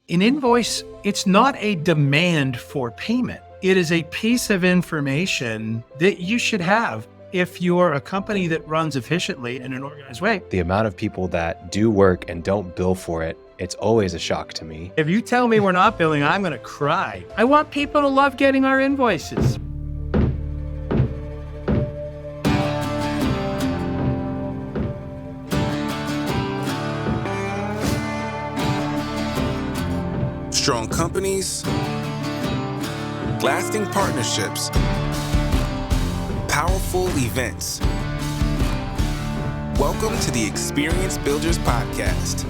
An invoice, it's not a demand for payment. It is a piece of information that you should have if you're a company that runs efficiently in an organized way. The amount of people that do work and don't bill for it, it's always a shock to me. If you tell me we're not billing, I'm going to cry. I want people to love getting our invoices. Strong companies, lasting partnerships, powerful events. Welcome to the Experience Builders Podcast.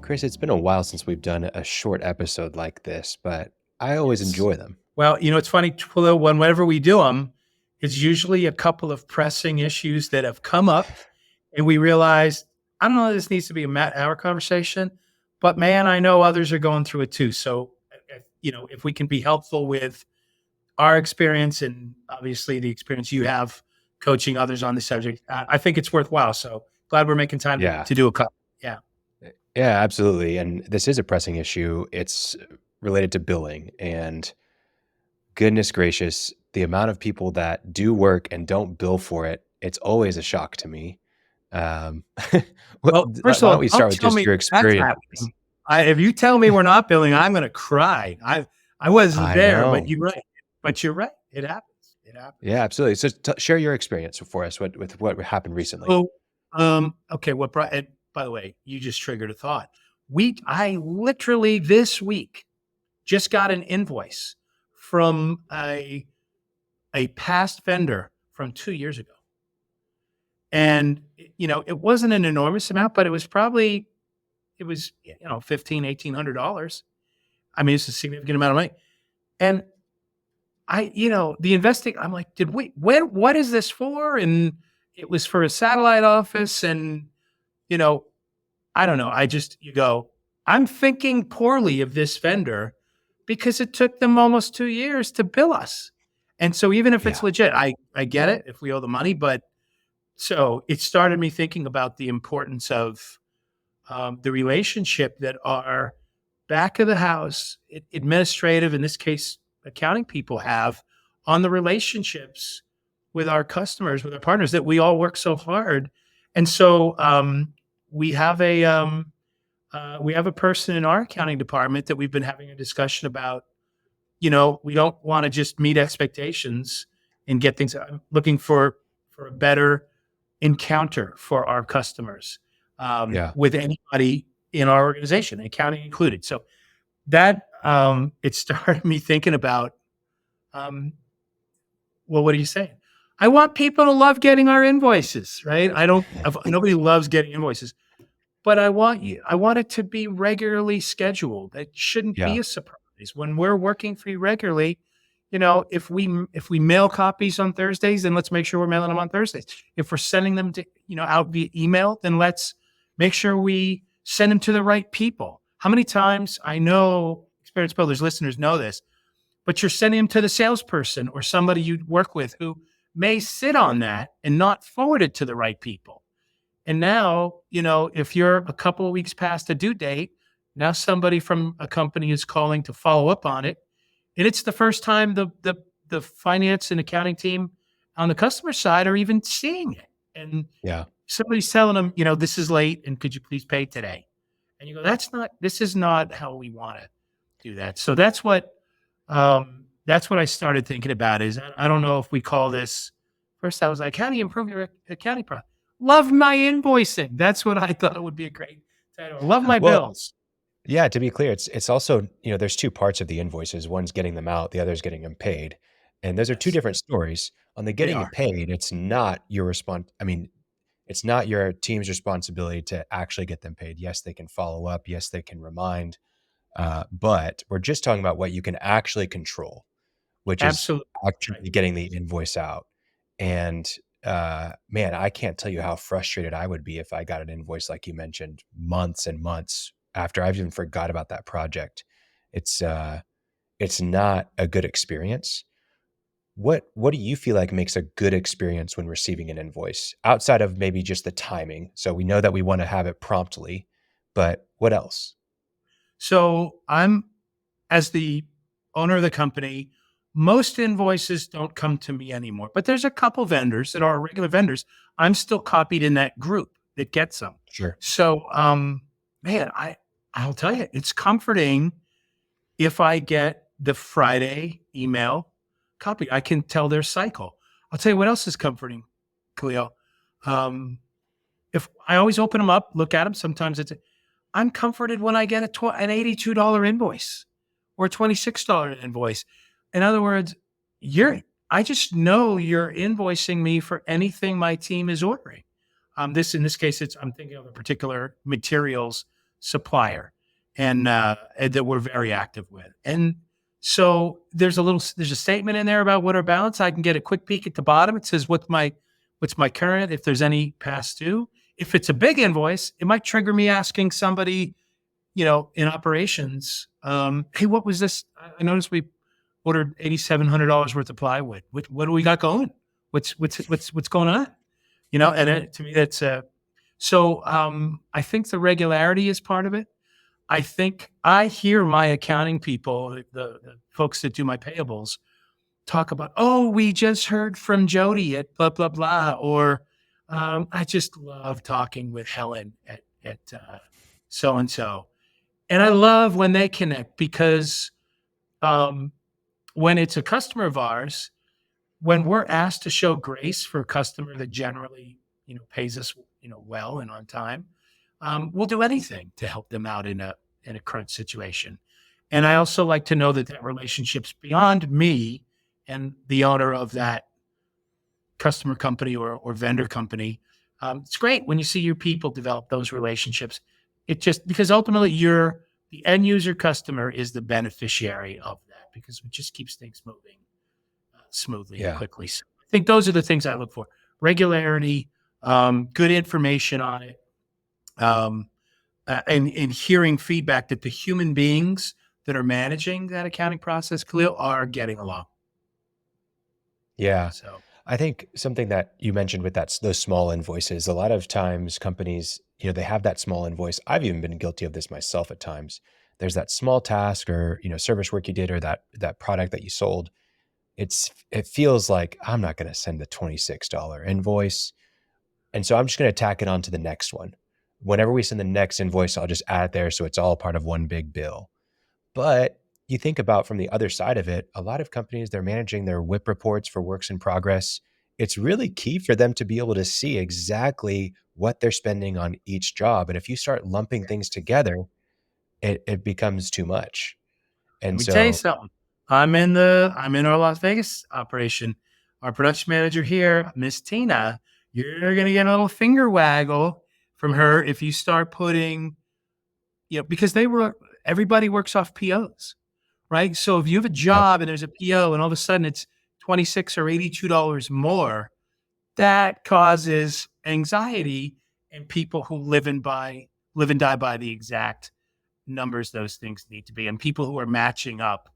Chris, it's been a while since we've done a short episode like this, but I always enjoy them. Well, it's funny, whenever we do them, it's usually a couple of pressing issues that have come up, and we realize, I don't know, this needs to be a Matt-hour conversation, but man, I know others are going through it too. So, if we can be helpful with our experience and obviously the experience you have coaching others on the subject, I think it's worthwhile. So glad we're making time to do a couple. Yeah. Yeah, absolutely. And this is a pressing issue. It's related to billing, and goodness gracious, the amount of people that do work and don't bill for it, it's always a shock to me. Well, first of all, why don't we start with just your experience? If you tell me we're not billing, I'm going to cry. I wasn't there, but you're right. It happens. Yeah, absolutely. So share your experience for us with what happened recently. Okay. And by the way, you just triggered a thought. I literally this week just got an invoice from a past vendor from 2 years ago. And, it wasn't an enormous amount, but it was $1,500, $1,800. I mean, it's a significant amount of money. And the investing, I'm like, what is this for? And it was for a satellite office. And, I don't know. I'm thinking poorly of this vendor because it took them almost 2 years to bill us. And so even if it's legit, I get it if we owe the money, but so it started me thinking about the importance of the relationship that our back of the house, administrative, in this case, accounting people have on the relationships with our customers, with our partners, that we all work so hard. And so we have a person in our accounting department that we've been having a discussion about. We don't want to just meet expectations and get things. I'm looking for a better encounter for our customers with anybody in our organization, accounting included. So that it started me thinking about, what are you saying? I want people to love getting our invoices, right? Nobody loves getting invoices, but I want it to be regularly scheduled. It shouldn't be a surprise when we're working for you regularly. If we mail copies on Thursdays, then let's make sure we're mailing them on Thursdays. If we're sending them to, out via email, then let's make sure we send them to the right people. How many times, I know Experience Builders listeners know this, but you're sending them to the salesperson or somebody you work with who may sit on that and not forward it to the right people. And now, if you're a couple of weeks past a due date, now somebody from a company is calling to follow up on it. And it's the first time the finance and accounting team on the customer side are even seeing it. And somebody's telling them, this is late and could you please pay today? And you go, this is not how we want to do that. So that's what I started thinking about is, I don't know if we call this, first I was like, how do you improve your accounting process? Love my invoicing. That's what I thought it would be a great title. Love my bills. Yeah, to be clear, it's also, there's two parts of the invoices. One's getting them out, the other's getting them paid. And those are two different stories. On the getting it paid, it's not your it's not your team's responsibility to actually get them paid. Yes, they can follow up. Yes, they can remind. But we're just talking about what you can actually control, which is actually getting the invoice out. And man, I can't tell you how frustrated I would be if I got an invoice, like you mentioned, months and months after I've even forgot about that project. It's not a good experience. What do you feel like makes a good experience when receiving an invoice outside of maybe just the timing? So we know that we want to have it promptly, but what else? So I'm, as the owner of the company, most invoices don't come to me anymore, but there's a couple vendors that are regular vendors. I'm still copied in that group that gets them. Sure. So, man, I'll tell you, it's comforting if I get the Friday email copy. I can tell their cycle. I'll tell you what else is comforting, Khalil. Um, if I always open them up, look at them, sometimes I'm comforted when I get an $82 invoice or a $26 invoice. In other words, I just know you're invoicing me for anything my team is ordering. In this case, I'm thinking of a particular materials supplier and that we're very active with. And so there's a statement in there about what our balance. I can get a quick peek at the bottom. It says what's my current, if there's any past due. If it's a big invoice, it might trigger me asking somebody, in operations, hey, what was this? I noticed we ordered $8,700 worth of plywood. What do we got going? What's going on? To me, that's so. I think the regularity is part of it. I think I hear my accounting people, the folks that do my payables, talk about, oh, we just heard from Jody at blah blah blah, or I just love talking with Helen at so and so, and I love when they connect because when it's a customer of ours, when we're asked to show grace for a customer that generally, pays us, well and on time, we'll do anything to help them out in a crunch situation. And I also like to know that relationship's beyond me and the owner of that customer company or vendor company. It's great when you see your people develop those relationships. It just, because ultimately the end user customer is the beneficiary of that, because it just keeps things moving smoothly and quickly. So I think those are the things I look for: regularity, good information on it, and hearing feedback that the human beings that are managing that accounting process, Khalil, are getting along. Yeah. So I think something that you mentioned with those small invoices, a lot of times companies, they have that small invoice. I've even been guilty of this myself at times. There's that small task or, service work you did, or that product that you sold. It feels like I'm not going to send the $26 invoice. And so I'm just going to tack it on to the next one. Whenever we send the next invoice, I'll just add it there so it's all part of one big bill. But you think about from the other side of it, a lot of companies, they're managing their WIP reports for works in progress. It's really key for them to be able to see exactly what they're spending on each job. And if you start lumping things together, it becomes too much. let And me tell you so, something. I'm in our Las Vegas operation. Our production manager here, Miss Tina, you're going to get a little finger waggle from her if you start putting, because everybody works off POs, right? So if you have a job and there's a PO and all of a sudden it's $26 or $82 more, that causes anxiety in people who live and die by the exact numbers those things need to be, and people who are matching up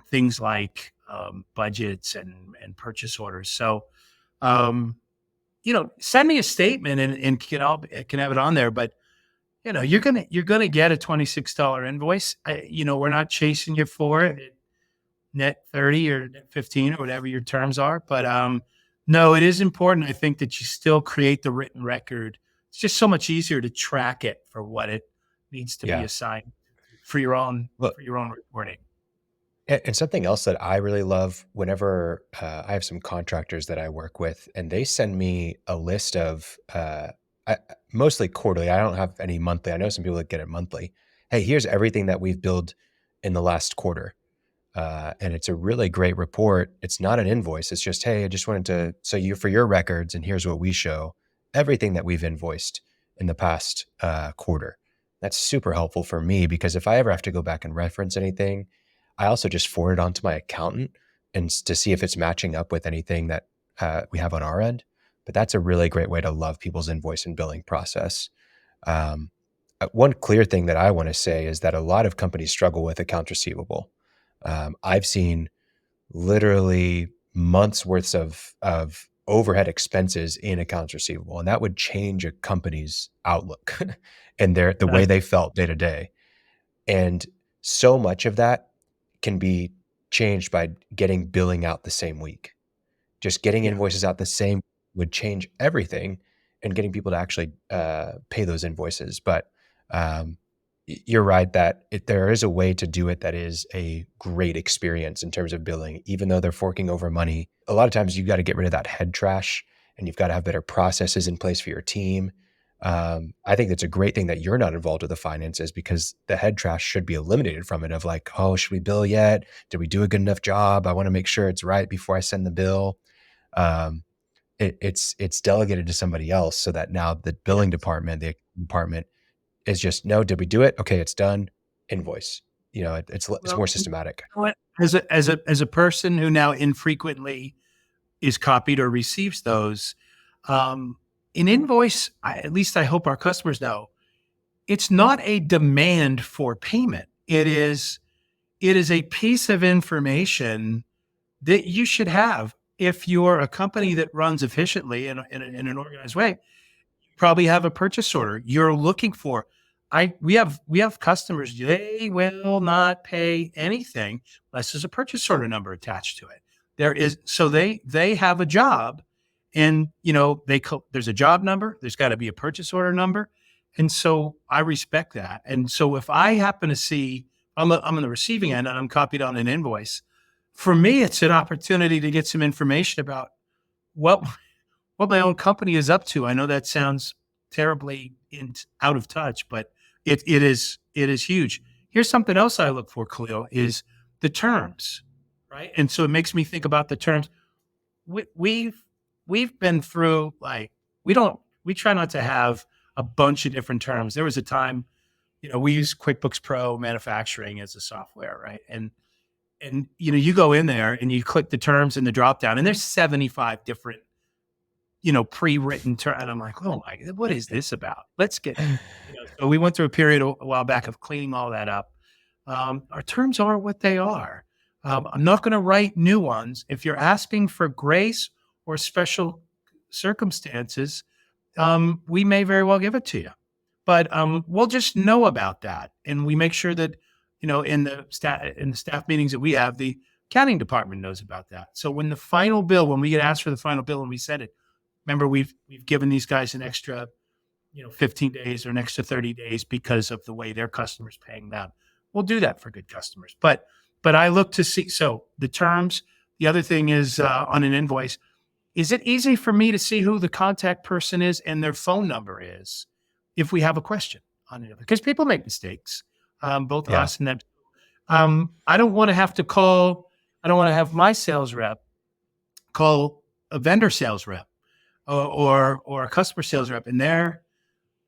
things like budgets and purchase orders. So, send me a statement and can have it on there. But you're gonna get a $26 invoice. We're not chasing you for it, net 30 or net 15 or whatever your terms are. But no, it is important, I think, that you still create the written record. It's just so much easier to track it for what it needs to be assigned for your own reporting. And something else that I really love, whenever I have some contractors that I work with, and they send me a list of mostly quarterly. I don't have any monthly. I know some people that get it monthly. Hey, here's everything that we've billed in the last quarter. And it's a really great report. It's not an invoice. It's just, hey, I just wanted to, for your records, and here's what we show, everything that we've invoiced in the past quarter. That's super helpful for me, because if I ever have to go back and reference anything, I also just forward it on to my accountant and to see if it's matching up with anything that we have on our end. But that's a really great way to love people's invoice and billing process. One clear thing that I want to say is that a lot of companies struggle with accounts receivable. I've seen literally months worth of overhead expenses in accounts receivable. And that would change a company's outlook and the way they felt day to day. And so much of that can be changed by getting billing out the same week. Just getting invoices out the same would change everything, and getting people to actually pay those invoices. But you're right that there is a way to do it that is a great experience in terms of billing, even though they're forking over money. A lot of times you've got to get rid of that head trash, and you've got to have better processes in place for your team. I think that's a great thing that you're not involved with the finances, because the head trash should be eliminated from it, of like, oh, should we bill yet? Did we do a good enough job? I want to make sure it's right before I send the bill. It's delegated to somebody else, so that now the billing department, the department, is just, no, did we do it? Okay, it's done. Invoice. It's more systematic. As a person who now infrequently is copied or receives those, in invoice, at least I hope our customers know, it's not a demand for payment. It is a piece of information that you should have. If you're a company that runs efficiently in an organized way, you probably have a purchase order you're looking for. We have customers, they will not pay anything unless there's a purchase order number attached to it. So they have a job, and there's a job number, there's got to be a purchase order number. And so I respect that. And so if I happen to see I'm on the receiving end and I'm copied on an invoice, for me, it's an opportunity to get some information about what my own company is up to. I know that sounds terribly out of touch, but it is huge. Here's something else I look for, Khalil, is the terms, right? And so it makes me think about the terms. We've been through, like, we try not to have a bunch of different terms. There was a time, we use QuickBooks Pro Manufacturing as a software, right? And you go in there and you click the terms in the drop down, and there's 75 different, pre-written terms. And I'm like, oh my, what is this about? Let's get, so we went through a period a while back of cleaning all that up. Our terms are what they are. I'm not going to write new ones. If you're asking for grace or special circumstances, we may very well give it to you. But we'll just know about that, and we make sure that in the staff meetings that we have, the accounting department knows about that. So when we get asked for the final bill and we send it, remember we've given these guys an extra 15 days or an extra 30 days because of the way their customers paying them. We'll do that for good customers. But I look to see, so the terms. The other thing is on an invoice, is it easy for me to see who the contact person is and their phone number is if we have a question on it? Because people make mistakes, both us and them. I don't want to have to call. I don't want to have my sales rep call a vendor sales rep or a customer sales rep. And there,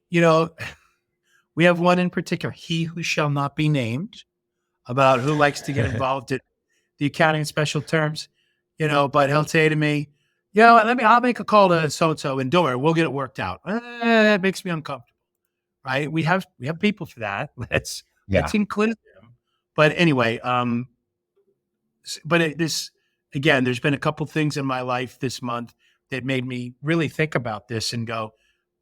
we have one in particular, he who shall not be named, about who likes to get involved in the accounting and special terms, but he'll say to me, I'll make a call to so-and-so and do it. We'll get it worked out. That makes me uncomfortable, right? We have people for that. Let's include them. But anyway, again, there's been a couple things in my life this month that made me really think about this and go,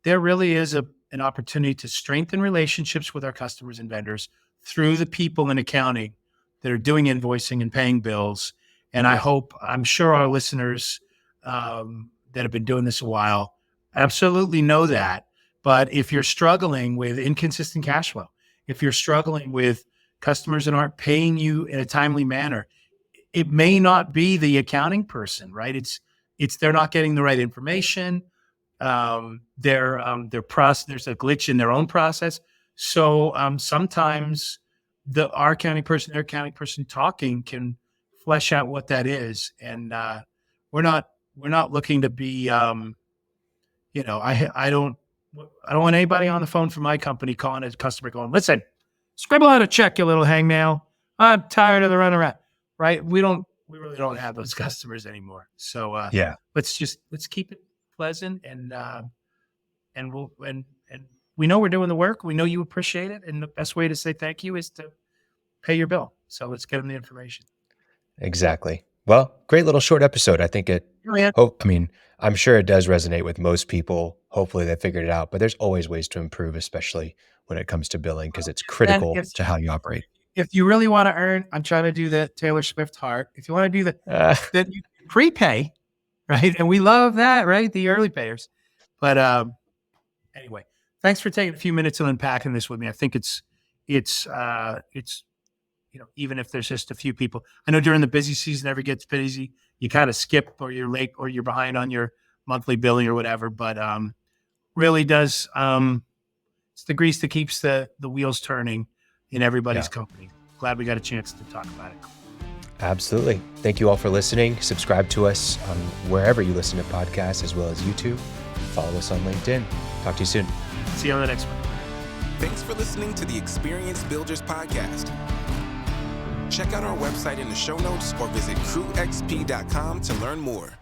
there really is an opportunity to strengthen relationships with our customers and vendors through the people in accounting that are doing invoicing and paying bills. And I'm sure our listeners that have been doing this a while absolutely know that. But if you're struggling with inconsistent cash flow, if you're struggling with customers that aren't paying you in a timely manner, it may not be the accounting person, right? It's they're not getting the right information. Their process, there's a glitch in their own process. So sometimes our accounting person, their accounting person talking can flesh out what that is. And we're not looking to be, I don't want anybody on the phone from my company calling a customer going, listen, scribble out a check, you little hangnail. I'm tired of the runaround, right? We really don't have those customers anymore. So let's keep it pleasant and we know we're doing the work. We know you appreciate it. And the best way to say thank you is to pay your bill. So let's get them the information. Exactly. Well, great little short episode. I think Oh, yeah. I'm sure it does resonate with most people. Hopefully they figured it out, but there's always ways to improve, especially when it comes to billing, because it's Then critical to how you operate. if you really want to earn, I'm trying to do the Taylor Swift heart. If you want to do that you prepay, right? And we love that, right? The early payers. But anyway, thanks for taking a few minutes and unpacking this with me. I think it's even if there's just a few people. I know during the busy season, every gets busy. You kind of skip, or you're late, or you're behind on your monthly billing or whatever. But really does it's the grease that keeps the wheels turning in everybody's company. Glad we got a chance to talk about it. Absolutely. Thank you all for listening. Subscribe to us on wherever you listen to podcasts, as well as YouTube. Follow us on LinkedIn. Talk to you soon. See you on the next one. Thanks for listening to the Experienced Builders Podcast. Check out our website in the show notes or visit crewxp.com to learn more.